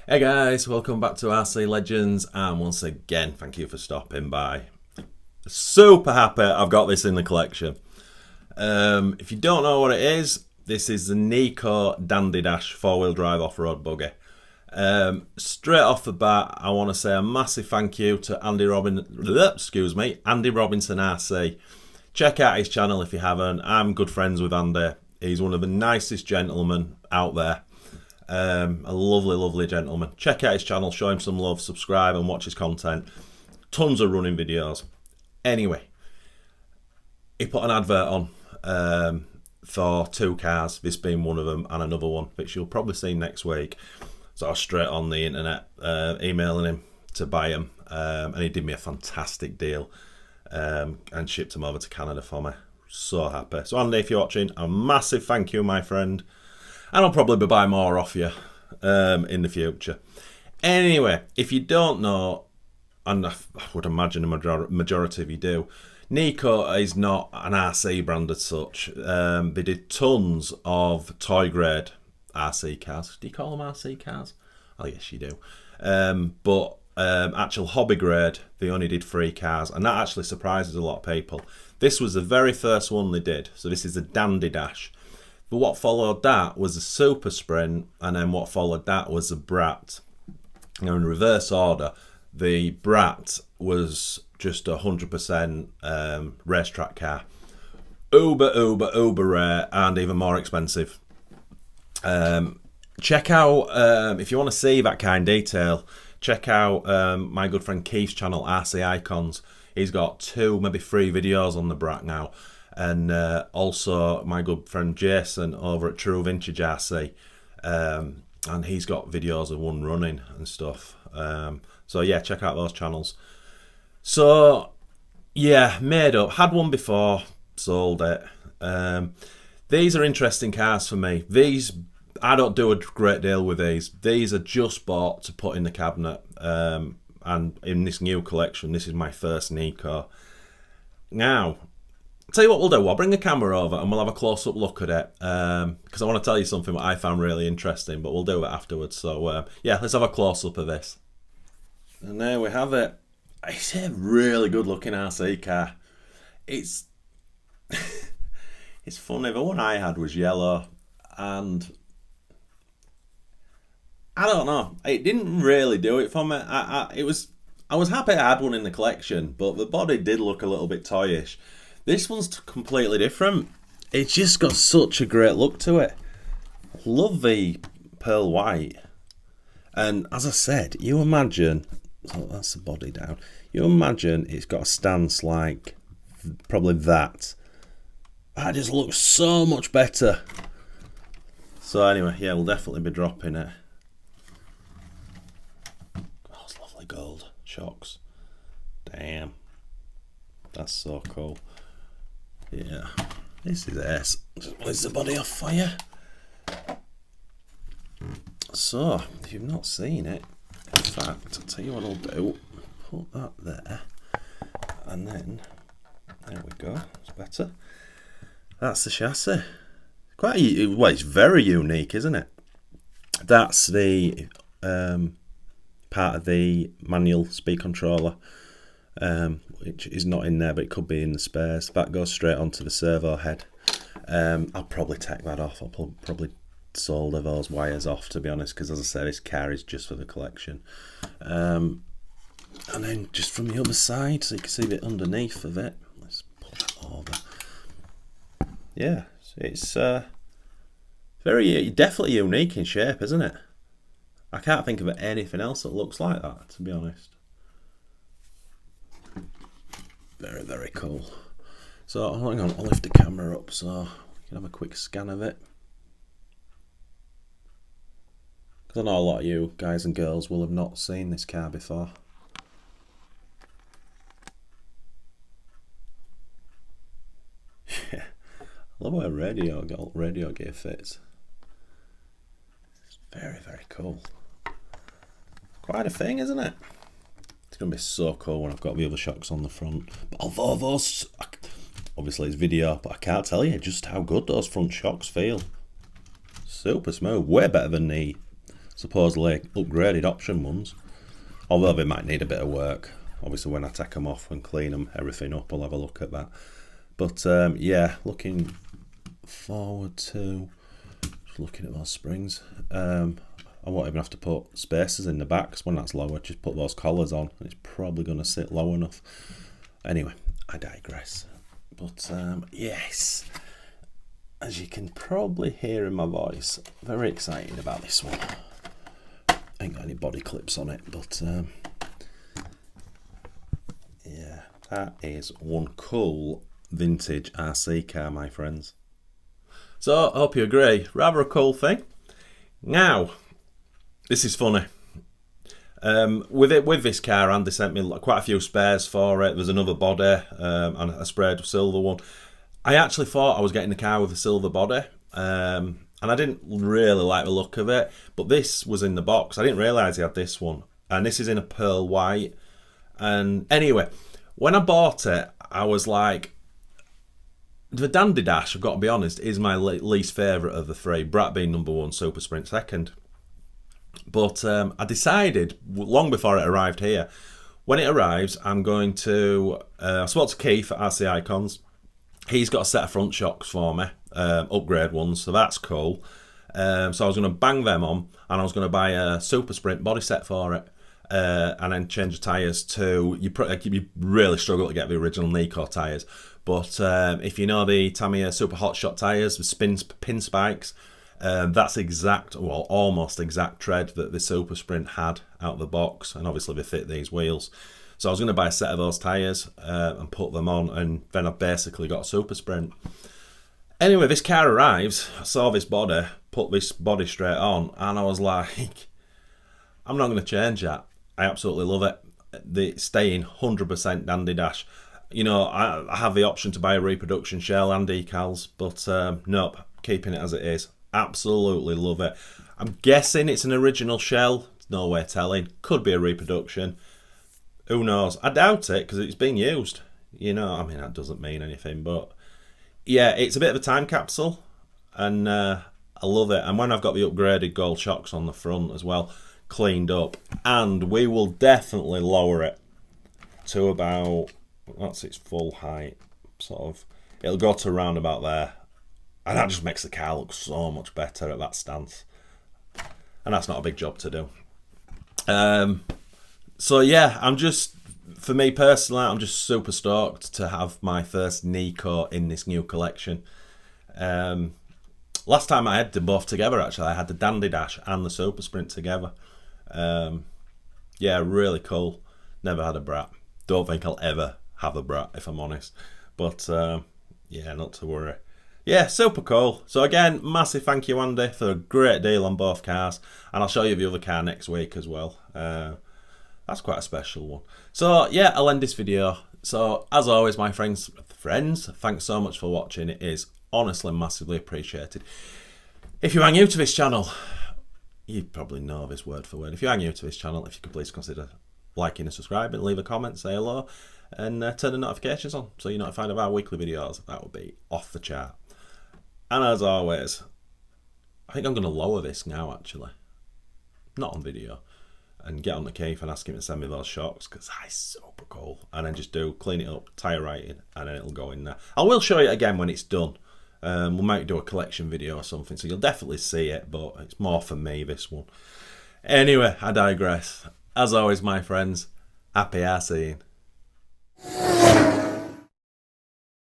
Hey guys, welcome back to RC Legends, and once again, thank you for stopping by. Super happy I've got this in the collection. If you don't know what it is, this is the Nikko Dandy Dash 4-wheel drive off-road buggy. Straight off the bat, I want to say a massive thank you to Andy Robinson RC. Check out his channel if you haven't. I'm good friends with Andy. He's one of the nicest gentlemen out there. A lovely gentleman. Check out his channel, show him some love, subscribe and watch his content. Tons of running videos. Anyway, he put an advert on for two cars, this being one of them and another one, which you'll probably see next week. So I was straight on the internet emailing him to buy them, and he did me a fantastic deal and shipped them over to Canada for me. So happy. So Andy, if you're watching, a massive thank you, my friend. And I'll probably be buying more off you in the future. Anyway, if you don't know, and I would imagine a majority of you do, Nikko is not an RC brand as such. They did tons of toy grade RC cars. Do you call them RC cars? I guess you do. But actual hobby grade, they only did 3 cars, and that actually surprises a lot of people. This was the very first one they did. So this is the Dandy Dash. But what followed that was the Super Sprint, and then what followed that was the Brat. Now in reverse order, the Brat was just a 100% racetrack car. Uber rare and even more expensive. Check out, if you want to see that kind of detail, check out my good friend Keith's channel, RC Icons. He's got 2, maybe 3 videos on the Brat now. And also my good friend Jason over at True Vintage RC, and he's got videos of one running and stuff. So yeah, check out those channels. So yeah, made up, had one before, sold it. These are interesting cars for me. These, I don't do a great deal with these. These are just bought to put in the cabinet, and in this new collection, this is my first Nikko. Now, tell you what we'll do, I'll bring the camera over and we'll have a close-up look at it, because I want to tell you something that I found really interesting, but we'll do it afterwards. So yeah, let's have a close-up of this. And there we have it. It's a really good looking RC car. It's it's funny, the one I had was yellow, and I don't know, it didn't really do it for me. I was happy I had one in the collection, but the body did look a little bit toyish. This one's completely different. It's just got such a great look to it. Love the pearl white. And as I said, you imagine, so that's the body down. You imagine it's got a stance like probably that. That just looks so much better. So anyway, yeah, we'll definitely be dropping it. Oh, it's lovely gold shocks. Damn. That's so cool. Yeah, this is S. Where's the body off for you? So, if you've not seen it, in fact, I'll tell you what I'll do. Put that there, and then, there we go, it's better. That's the chassis. Quite, well, it's very unique, isn't it? That's the part of the manual speed controller. Which is not in there, but it could be in the spares. That goes straight onto the servo head. I'll probably take that off. I'll probably solder those wires off, to be honest, because as I said, this car is just for the collection. And then just from the other side, so you can see a bit underneath of it. Let's pull that over. Yeah, it's very definitely unique in shape, isn't it? I can't think of anything else that looks like that, to be honest. Very cool. So hang on, I'll lift the camera up so we can have a quick scan of it. Because I know a lot of you guys and girls will have not seen this car before. Yeah, I love how radio gear fits. It's very cool. Quite a thing, isn't it? It's going to be so cool when I've got the other shocks on the front. But although those, obviously it's video, but I can't tell you just how good those front shocks feel. Super smooth, way better than the supposedly upgraded option ones, although they might need a bit of work. Obviously when I take them off and clean them, everything up, I'll have a look at that. But yeah, looking forward to just looking at those springs. I won't even have to put spacers in the back, because when that's lower, just put those collars on and it's probably going to sit low enough. Anyway, I digress. But yes, as you can probably hear in my voice, very excited about this one. Ain't got any body clips on it, but yeah, that is one cool vintage RC car, my friends. So I hope you agree, rather a cool thing. Now, this is funny. With this car, Andy sent me quite a few spares for it. There's another body and a sprayed silver one. I actually thought I was getting the car with a silver body, and I didn't really like the look of it, but this was in the box. I didn't realise he had this one, and this is in a pearl white. And anyway, when I bought it, I was like, the Dandy Dash, I've got to be honest, is my least favourite of the three, Brat being number one, Super Sprint second. But I decided, long before it arrived here, when it arrives, I'm going to, I spoke to Keith at RC Icons. He's got a set of front shocks for me, upgrade ones, so that's cool. So I was going to bang them on, and I was going to buy a Super Sprint body set for it, and then change the tyres to, you really struggle to get the original Nikko tyres. But if you know the Tamiya Super Hot Shot tyres with pin spikes, that's exact, well, almost exact tread that the Super Sprint had out of the box, and obviously they fit these wheels. So I was going to buy a set of those tyres and put them on, and then I've basically got a Super Sprint. Anyway, this car arrives, I saw this body, put this body straight on, and I was like, I'm not going to change that. I absolutely love it. The staying 100% Dandy Dash. You know, I have the option to buy a reproduction shell and decals, but nope, keeping it as it is. Absolutely love it. I'm guessing it's an original shell. There's no way telling. Could be a reproduction. Who knows? I doubt it, because it's been used. You know, I mean, that doesn't mean anything, but yeah, it's a bit of a time capsule, and I love it. And when I've got the upgraded gold shocks on the front as well, cleaned up, and we will definitely lower it to about, that's its full height, sort of. It'll go to around about there, and that just makes the car look so much better at that stance, and that's not a big job to do. So yeah, I'm just, for me personally, I'm just super stoked to have my first Nikko in this new collection. Last time I had them both together, actually, I had the Dandy Dash and the Super Sprint together. Yeah, really cool. Never had a Brat. Don't think I'll ever have a Brat, if I'm honest. But yeah, not to worry. Yeah, super cool. So again, massive thank you, Andy, for a great deal on both cars, and I'll show you the other car next week as well. That's quite a special one. So yeah, I'll end this video. So as always, my friends, thanks so much for watching. It is honestly massively appreciated. If you are new to this channel, you probably know this word for word. If you are new to this channel, if you could please consider liking and subscribing, leave a comment, say hello, and turn the notifications on so you're notified of our weekly videos. That would be off the chart. And as always, I think I'm going to lower this now, actually. Not on video. And get on the Keith and ask him to send me those shocks, because that's super cool. And then just clean it up, tyre writing, and then it'll go in there. I will show you again when it's done. We might do a collection video or something, so you'll definitely see it, but it's more for me, this one. Anyway, I digress. As always, my friends, happy RCing.